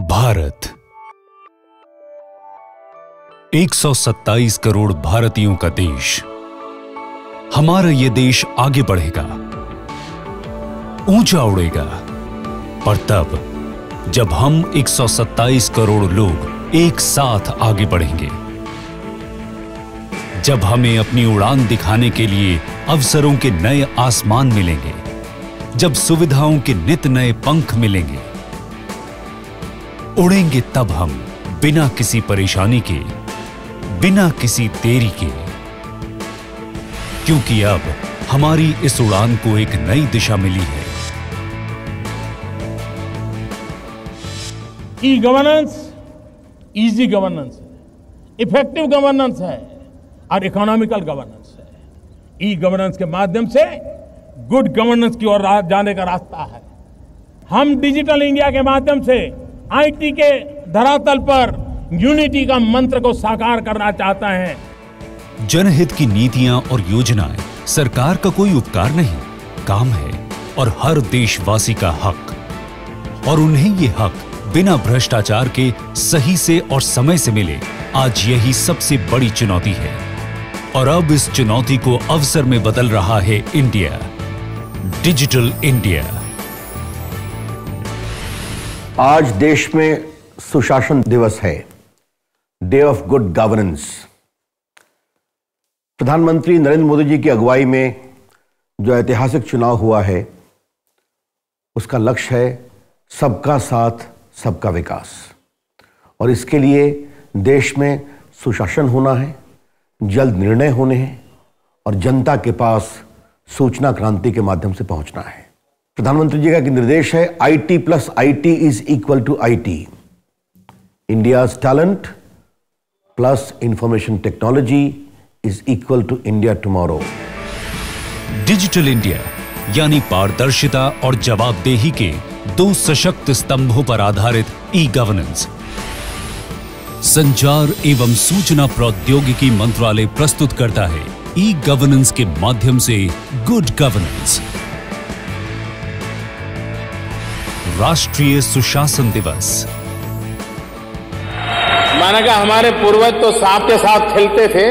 भारत 127 करोड़ भारतीयों का देश। हमारा यह देश आगे बढ़ेगा, ऊंचा उड़ेगा, पर तब जब हम 127 करोड़ लोग एक साथ आगे बढ़ेंगे, जब हमें अपनी उड़ान दिखाने के लिए अवसरों के नए आसमान मिलेंगे, जब सुविधाओं के नित नए पंख मिलेंगे, उड़ेंगे तब हम बिना किसी परेशानी के, बिना किसी देरी के, क्योंकि अब हमारी इस उड़ान को एक नई दिशा मिली है। ई गवर्नेंस इजी गवर्नेंस है, इफेक्टिव गवर्नेंस है और इकोनॉमिकल गवर्नेंस है। ई गवर्नेंस के माध्यम से गुड गवर्नेंस की ओर जाने का रास्ता है। हम डिजिटल इंडिया के माध्यम से आईटी के धरातल पर यूनिटी का मंत्र को साकार करना चाहते हैं। जनहित की नीतियां और योजनाएं सरकार का कोई उपकार नहीं, काम है और हर देशवासी का हक। और उन्हें ये हक बिना भ्रष्टाचार के सही से और समय से मिले, आज यही सबसे बड़ी चुनौती है। और अब इस चुनौती को अवसर में बदल रहा है इंडिया, डिजिटल इंडिया। आज देश में सुशासन दिवस है, डे ऑफ गुड गवर्नेंस। प्रधानमंत्री नरेंद्र मोदी जी की अगुवाई में जो ऐतिहासिक चुनाव हुआ है, उसका लक्ष्य है सबका साथ सबका विकास। और इसके लिए देश में सुशासन होना है, जल्द निर्णय होने हैं और जनता के पास सूचना क्रांति के माध्यम से पहुंचना है। प्रधानमंत्री जी का निर्देश है, IT plus IT is equal to IT. India's talent plus information technology is equal to India tomorrow. Digital India यानी पारदर्शिता और जवाबदेही के दो सशक्त स्तंभों पर आधारित ई गवर्नेंस। संचार एवं सूचना प्रौद्योगिकी मंत्रालय प्रस्तुत करता है ई गवर्नेंस के माध्यम से गुड गवर्नेंस। राष्ट्रीय सुशासन दिवस। मैंने कहा हमारे पूर्वज तो सांप के साथ खेलते थे,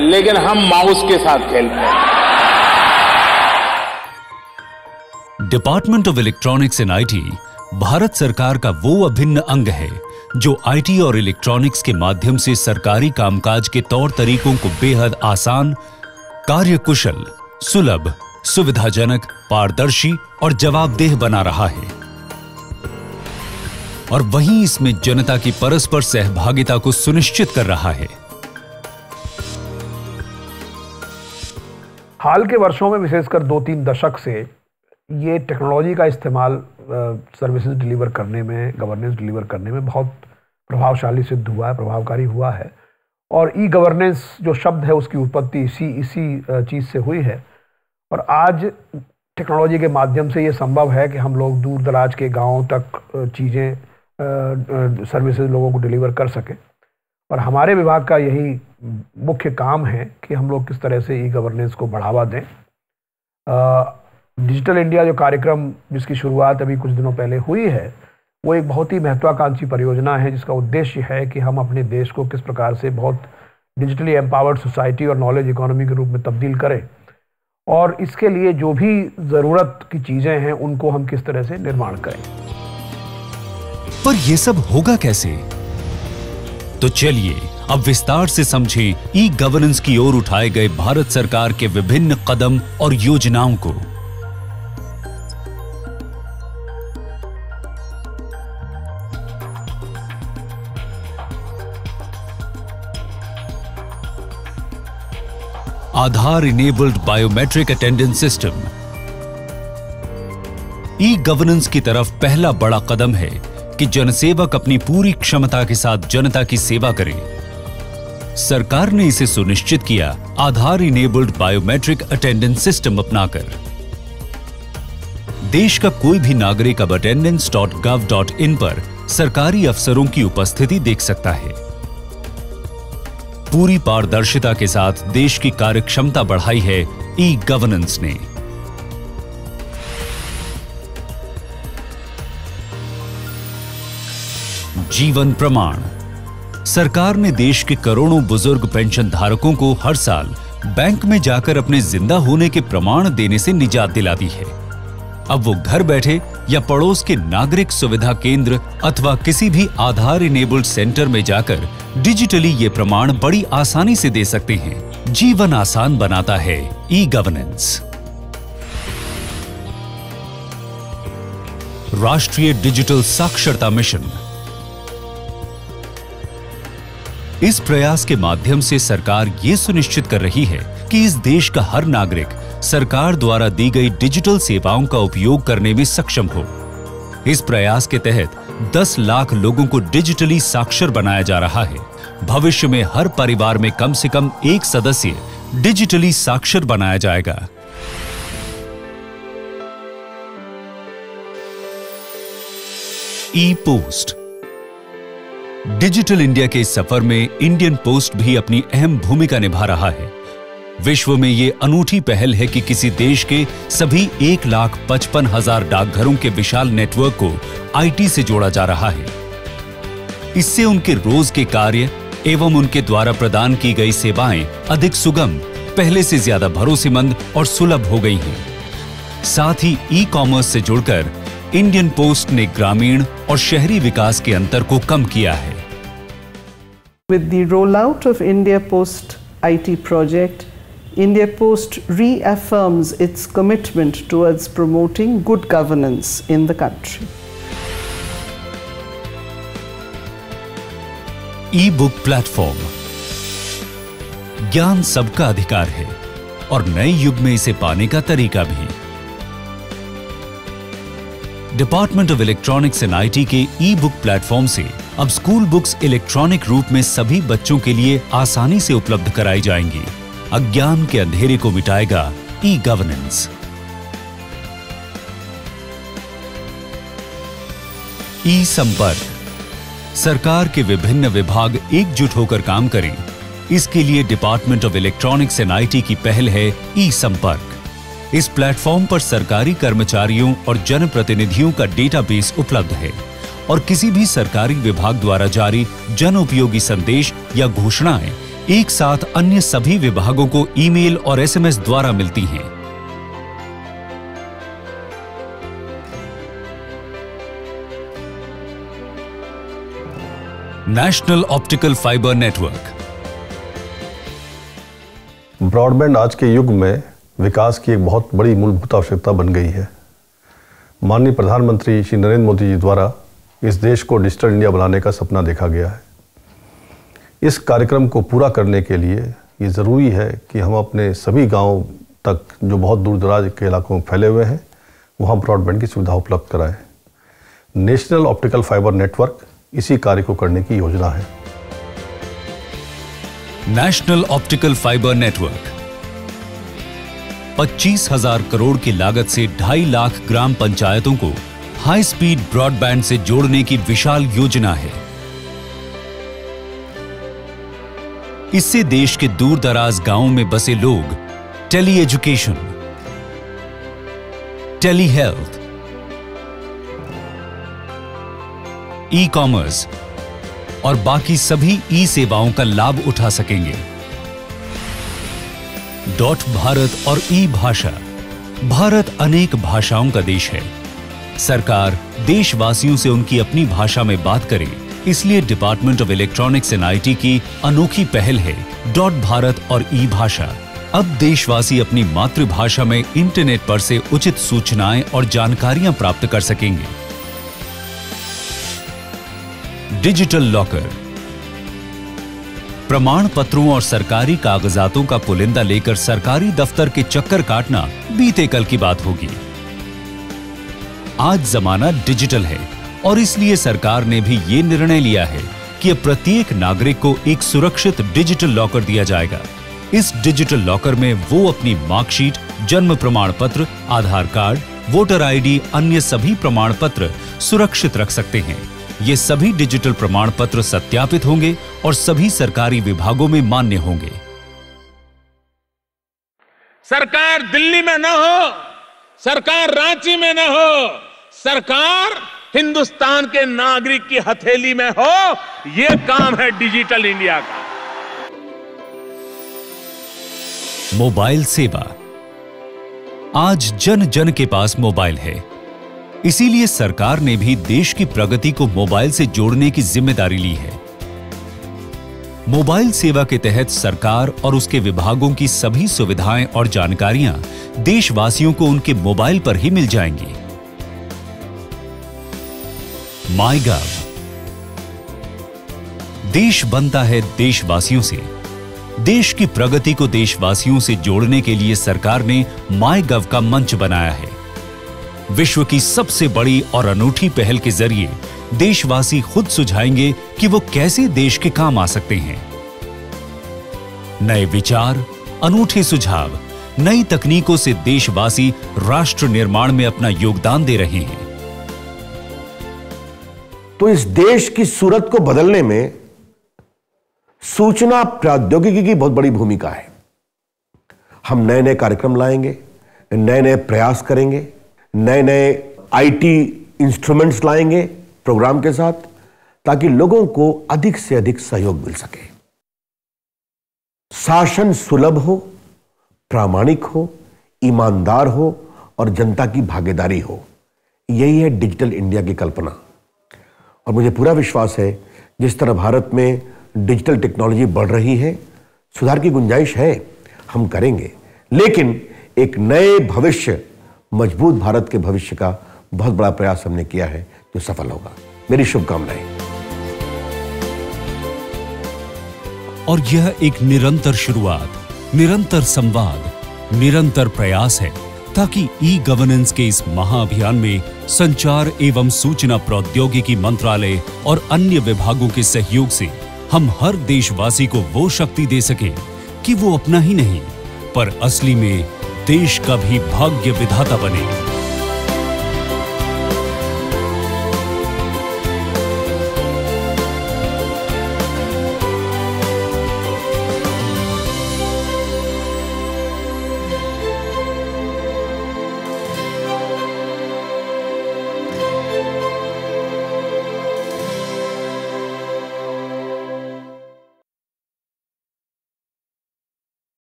लेकिन हम माउस के साथ खेलते हैं। Department of electronics and IT Bharat सरकार का वो अभिन्न अंग है जो आईटी और इलेक्ट्रॉनिक्स के माध्यम से सरकारी कामकाज के तौर तरीकों को बेहद आसान, कार्यकुशल, सुलभ, सुविधाजनक, पारदर्शी और जवाबदेह बना रहा है। और वहीं इसमें जनता की परस्पर सहभागिता को सुनिश्चित कर रहा है। हाल के वर्षों में, विशेषकर 2-3 दशक से, ये टेक्नोलॉजी का इस्तेमाल सर्विसेज डिलीवर करने में, गवर्नेंस डिलीवर करने में बहुत प्रभावशाली सिद्ध हुआ है, प्रभावकारी हुआ है। और ई गवर्नेंस जो शब्द है, उसकी उत्पत्ति इसी चीज़ से हुई है। और आज टेक्नोलॉजी के माध्यम से ये संभव है कि हम लोग दूर दराज के गाँव तक चीज़ें, सर्विसेज लोगों को डिलीवर कर सकें। और हमारे विभाग का यही मुख्य काम है कि हम लोग किस तरह से ई गवर्नेंस को बढ़ावा दें। डिजिटल इंडिया जो कार्यक्रम, जिसकी शुरुआत अभी कुछ दिनों पहले हुई है, वो एक बहुत ही महत्वाकांक्षी परियोजना है, जिसका उद्देश्य है कि हम अपने देश को किस प्रकार से बहुत डिजिटली एम्पावर्ड सोसाइटी और नॉलेज इकोनॉमी के रूप में तब्दील करें। और इसके लिए जो भी ज़रूरत की चीज़ें हैं, उनको हम किस तरह से निर्माण करें। पर यह सब होगा कैसे? तो चलिए अब विस्तार से समझें ई गवर्नेंस की ओर उठाए गए भारत सरकार के विभिन्न कदम और योजनाओं को। Aadhaar enabled biometric attendance system e governance की तरफ पहला बड़ा कदम है कि जनसेवक अपनी पूरी क्षमता के साथ जनता की सेवा करे। सरकार ने इसे सुनिश्चित किया आधार इनेबल्ड बायोमेट्रिक अटेंडेंस सिस्टम अपनाकर। देश का कोई भी नागरिक अब attendance.gov.in पर सरकारी अफसरों की उपस्थिति देख सकता है। पूरी पारदर्शिता के साथ देश की कार्यक्षमता बढ़ाई है ई गवर्नेंस ने। जीवन प्रमाण। सरकार ने देश के करोड़ों बुजुर्ग पेंशन धारकों को हर साल बैंक में जाकर अपने जिंदा होने के प्रमाण देने से निजात दिला दी है। अब वो घर बैठे या पड़ोस के नागरिक सुविधा केंद्र अथवा किसी भी आधार इनेबल्ड सेंटर में जाकर डिजिटली ये प्रमाण बड़ी आसानी से दे सकते हैं। जीवन आसान बनाता है ई गवर्नेंस। राष्ट्रीय डिजिटल साक्षरता मिशन। इस प्रयास के माध्यम से सरकार ये सुनिश्चित कर रही है कि इस देश का हर नागरिक सरकार द्वारा दी गई डिजिटल सेवाओं का उपयोग करने में सक्षम हो। इस प्रयास के तहत 10 लाख लोगों को डिजिटली साक्षर बनाया जा रहा है। भविष्य में हर परिवार में कम से कम एक सदस्य डिजिटली साक्षर बनाया जाएगा। ई पोस्ट। डिजिटल इंडिया के इस सफर में इंडियन पोस्ट भी अपनी अहम भूमिका निभा रहा है। विश्व में ये अनूठी पहल है कि किसी देश के सभी 1,55,000 डाकघरों के विशाल नेटवर्क को आईटी से जोड़ा जा रहा है। इससे उनके रोज के कार्य एवं उनके द्वारा प्रदान की गई सेवाएं अधिक सुगम, पहले से ज्यादा भरोसेमंद और सुलभ हो गई हैं। साथ ही ई कॉमर्स से जुड़कर इंडियन पोस्ट ने ग्रामीण और शहरी विकास के अंतर को कम किया है। With the rollout of India Post IT project, India Post reaffirms its commitment towards promoting good governance in the country. E-book platform. ज्ञान सबका अधिकार है और नए युग में इसे पाने का तरीका भी। Department of electronics and IT के ई-बुक प्लेटफॉर्म से अब स्कूल बुक्स इलेक्ट्रॉनिक रूप में सभी बच्चों के लिए आसानी से उपलब्ध कराई जाएंगी। अज्ञान के अंधेरे को मिटाएगा ई गवर्नेंस। ई संपर्क। सरकार के विभिन्न विभाग एकजुट होकर काम करें, इसके लिए department of electronics and IT की पहल है ई संपर्क। इस प्लेटफॉर्म पर सरकारी कर्मचारियों और जनप्रतिनिधियों का डेटाबेस उपलब्ध है और किसी भी सरकारी विभाग द्वारा जारी जन उपयोगी संदेश या घोषणाएं एक साथ अन्य सभी विभागों को ईमेल और एसएमएस द्वारा मिलती हैं। National optical fibre network. Broadband आज के युग में विकास की एक बहुत बड़ी मूलभूत आवश्यकता बन गई है। माननीय प्रधानमंत्री श्री नरेंद्र मोदी जी द्वारा इस देश को डिजिटल इंडिया बनाने का सपना देखा गया है। इस कार्यक्रम को पूरा करने के लिए ये ज़रूरी है कि हम अपने सभी गांव तक, जो बहुत दूर दराज के इलाकों में फैले हुए हैं, वहाँ ब्रॉडबैंड की सुविधा उपलब्ध कराएं। नेशनल ऑप्टिकल फाइबर नेटवर्क इसी कार्य को करने की योजना है। National optical fibre network 25,000 crore की लागत से 2.5 लाख ग्राम पंचायतों को हाई स्पीड ब्रॉडबैंड से जोड़ने की विशाल योजना है। इससे देश के दूर दराज गांवों में बसे लोग tele education, tele health, e commerce और बाकी सभी ई सेवाओं का लाभ उठा सकेंगे। डॉट भारत और ई भाषा। भारत अनेक भाषाओं का देश है। सरकार देशवासियों से उनकी अपनी भाषा में बात करे, इसलिए department of electronics and IT की अनोखी पहल है डॉट भारत और ई भाषा। अब देशवासी अपनी मातृभाषा में इंटरनेट पर से उचित सूचनाएं और जानकारियां प्राप्त कर सकेंगे। Digital locker. प्रमाण पत्रों और सरकारी कागजातों का पुलिंदा लेकर सरकारी दफ्तर के चक्कर काटना बीते कल की बात होगी। आज जमाना डिजिटल है और इसलिए सरकार ने भी ये निर्णय लिया है कि अब प्रत्येक नागरिक को एक सुरक्षित डिजिटल लॉकर दिया जाएगा। इस डिजिटल लॉकर में वो अपनी मार्कशीट, जन्म प्रमाण पत्र, आधार कार्ड, वोटर आईडी, अन्य सभी प्रमाण पत्र सुरक्षित रख सकते हैं। ये सभी डिजिटल प्रमाण पत्र सत्यापित होंगे और सभी सरकारी विभागों में मान्य होंगे। सरकार दिल्ली में न हो, सरकार रांची में न हो, सरकार हिंदुस्तान के नागरिक की हथेली में हो, ये काम है डिजिटल इंडिया का। मोबाइल सेवा। आज जन जन के पास मोबाइल है, इसीलिए सरकार ने भी देश की प्रगति को मोबाइल से जोड़ने की जिम्मेदारी ली है। मोबाइल सेवा के तहत सरकार और उसके विभागों की सभी सुविधाएं और जानकारियां देशवासियों को उनके मोबाइल पर ही मिल जाएंगी। माईगव। देश बनता है देशवासियों से। देश की प्रगति को देशवासियों से जोड़ने के लिए सरकार ने माईगव का मंच बनाया है। विश्व की सबसे बड़ी और अनूठी पहल के जरिए देशवासी खुद सुझाएंगे कि वो कैसे देश के काम आ सकते हैं। नए विचार, अनूठे सुझाव, नई तकनीकों से देशवासी राष्ट्र निर्माण में अपना योगदान दे रहे हैं। तो इस देश की सूरत को बदलने में सूचना प्रौद्योगिकी की बहुत बड़ी भूमिका है। हम नए नए कार्यक्रम लाएंगे, नए नए प्रयास करेंगे, नए नए आईटी इंस्ट्रूमेंट्स लाएंगे प्रोग्राम के साथ, ताकि लोगों को अधिक से अधिक सहयोग मिल सके। शासन सुलभ हो, प्रामाणिक हो, ईमानदार हो और जनता की भागीदारी हो, यही है डिजिटल इंडिया की कल्पना। और मुझे पूरा विश्वास है जिस तरह भारत में डिजिटल टेक्नोलॉजी बढ़ रही है, सुधार की गुंजाइश है, हम करेंगे। लेकिन एक नए भविष्य, मजबूत भारत के भविष्य का बहुत बड़ा प्रयास हमने किया है जो सफल होगा। मेरी शुभकामनाएं। और यह एक निरंतर शुरुआत, निरंतर संवाद, निरंतर प्रयास है ताकि ई गवर्नेंस के इस महाअभियान में संचार एवं सूचना प्रौद्योगिकी मंत्रालय और अन्य विभागों के सहयोग से हम हर देशवासी को वो शक्ति दे सकें कि वो अपना ही नहीं पर असली में देश का भी भाग्य विधाता बने।